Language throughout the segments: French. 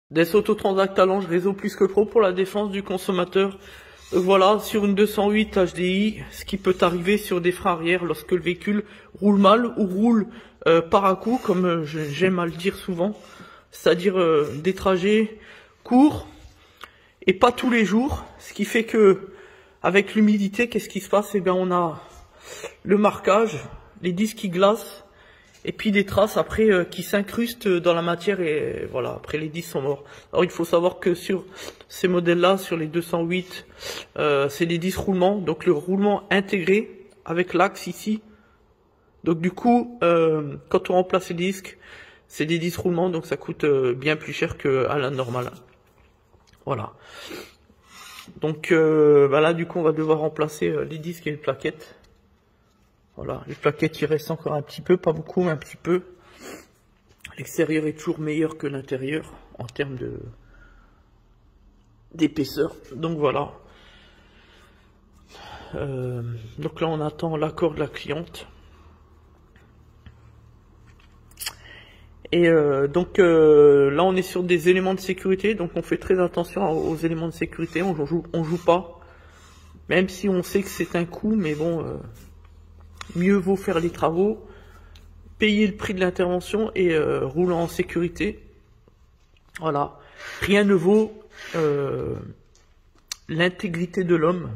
Des Autotransact Talange réseau plus que pro pour la défense du consommateur. Voilà, sur une 208 HDI, ce qui peut arriver sur des freins arrière lorsque le véhicule roule mal ou roule par à coup, comme j'aime à le dire souvent, c'est-à-dire des trajets courts et pas tous les jours, ce qui fait que avec l'humidité, qu'est-ce qui se passe? Eh bien, on a le marquage, les disques qui glacent, et puis des traces après qui s'incrustent dans la matière et voilà, après les disques sont morts. Alors il faut savoir que sur ces modèles-là, sur les 208, c'est des disques roulements, donc le roulement intégré avec l'axe ici. Donc du coup, quand on remplace les disques, c'est des disques roulements, donc ça coûte bien plus cher qu'à la normale. Voilà. Donc là du coup on va devoir remplacer les disques et les plaquettes. Voilà, les plaquettes il reste encore un petit peu, pas beaucoup mais un petit peu. L'extérieur est toujours meilleur que l'intérieur en termes d'épaisseur. Donc voilà. Donc là on attend l'accord de la cliente. Et donc là on est sur des éléments de sécurité, donc on fait très attention aux éléments de sécurité, on joue pas. Même si on sait que c'est un coût, mais bon, mieux vaut faire les travaux, payer le prix de l'intervention et rouler en sécurité. Voilà, rien ne vaut l'intégrité de l'homme.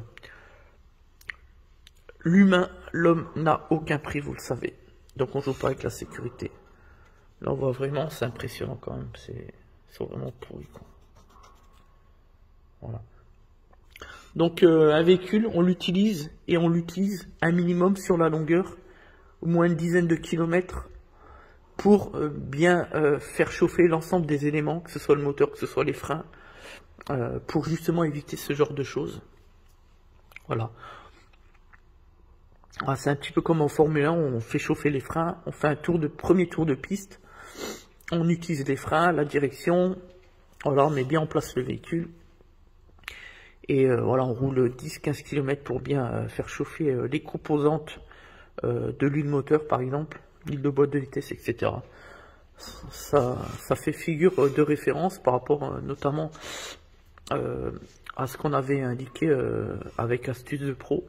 L'homme n'a aucun prix, vous le savez. Donc on joue pas avec la sécurité. Là on voit vraiment, c'est impressionnant quand même, c'est vraiment pourri quoi. Voilà. Donc un véhicule, on l'utilise et on l'utilise un minimum sur la longueur, au moins une dizaine de kilomètres, pour bien faire chauffer l'ensemble des éléments, que ce soit le moteur, que ce soit les freins, pour justement éviter ce genre de choses. Voilà. Ah, c'est un petit peu comme en Formule 1, on fait chauffer les freins, on fait un premier tour de piste, on utilise les freins, la direction, voilà, on met bien en place le véhicule. Et voilà, on roule 10-15 km pour bien faire chauffer les composantes de l'huile moteur, par exemple, l'huile de boîte de vitesse, etc. Ça fait figure de référence par rapport notamment à ce qu'on avait indiqué avec Astuce de Pro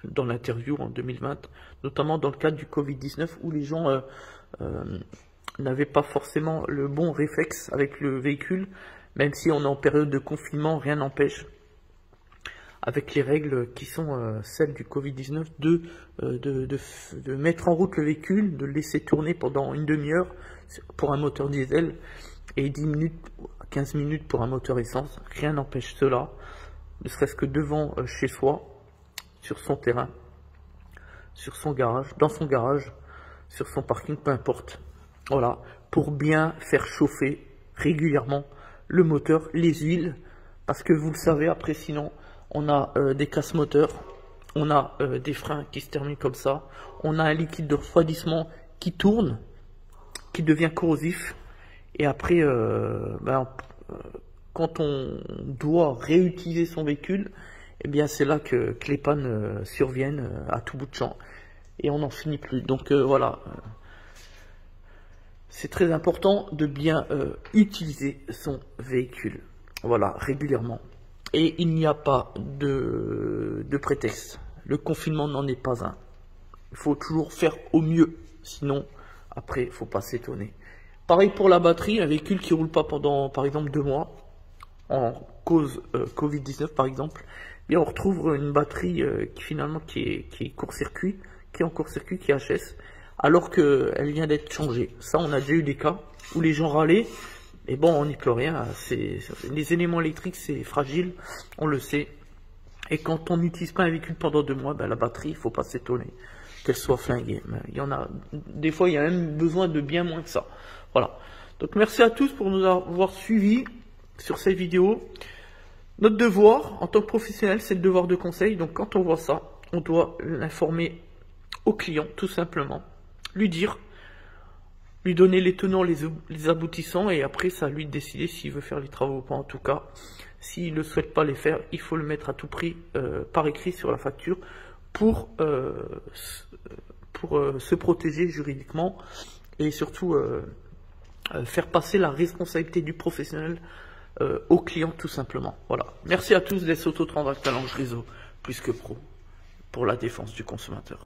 dans l'interview en 2020, notamment dans le cadre du Covid-19 où les gens n'avaient pas forcément le bon réflexe avec le véhicule, même si on est en période de confinement, rien n'empêche, avec les règles qui sont celles du Covid-19, de mettre en route le véhicule, de le laisser tourner pendant une demi-heure pour un moteur diesel et 10 minutes, 15 minutes pour un moteur essence. Rien n'empêche cela, ne serait-ce que devant chez soi, sur son terrain, sur son garage, dans son garage, sur son parking, peu importe. Voilà, pour bien faire chauffer régulièrement le moteur, les huiles, parce que vous le savez, après sinon, on a des casse-moteurs, on a des freins qui se terminent comme ça, on a un liquide de refroidissement qui tourne, qui devient corrosif, et après, quand on doit réutiliser son véhicule, eh bien c'est là que les pannes surviennent à tout bout de champ, et on n'en finit plus. Donc voilà, c'est très important de bien utiliser son véhicule, voilà, régulièrement. Et il n'y a pas de prétexte. Le confinement n'en est pas un. Il faut toujours faire au mieux. Sinon, après, il ne faut pas s'étonner. Pareil pour la batterie. Un véhicule qui ne roule pas pendant, par exemple, 2 mois, en cause Covid-19, par exemple, et on retrouve une batterie qui finalement qui est court-circuit, qui est en court-circuit, qui est HS, alors qu'elle vient d'être changée. Ça, on a déjà eu des cas où les gens râlaient. Et bon, on n'y peut rien, les éléments électriques c'est fragile, on le sait. Et quand on n'utilise pas un véhicule pendant 2 mois, la batterie, il ne faut pas s'étonner qu'elle soit flinguée. Mais il y en a, des fois, il y a même besoin de bien moins que ça. Voilà. Donc merci à tous pour nous avoir suivis sur cette vidéo. Notre devoir, en tant que professionnel, c'est le devoir de conseil. Donc quand on voit ça, on doit l'informer au client, tout simplement. Lui dire, lui donner les tenants, les aboutissants, et après, c'est à lui de décider s'il veut faire les travaux ou pas. En tout cas, s'il ne souhaite pas les faire, il faut le mettre à tout prix par écrit sur la facture pour se protéger juridiquement et surtout faire passer la responsabilité du professionnel au client tout simplement. Voilà. Merci à tous des Autotransacts Talent Réseau plus que pro pour la défense du consommateur.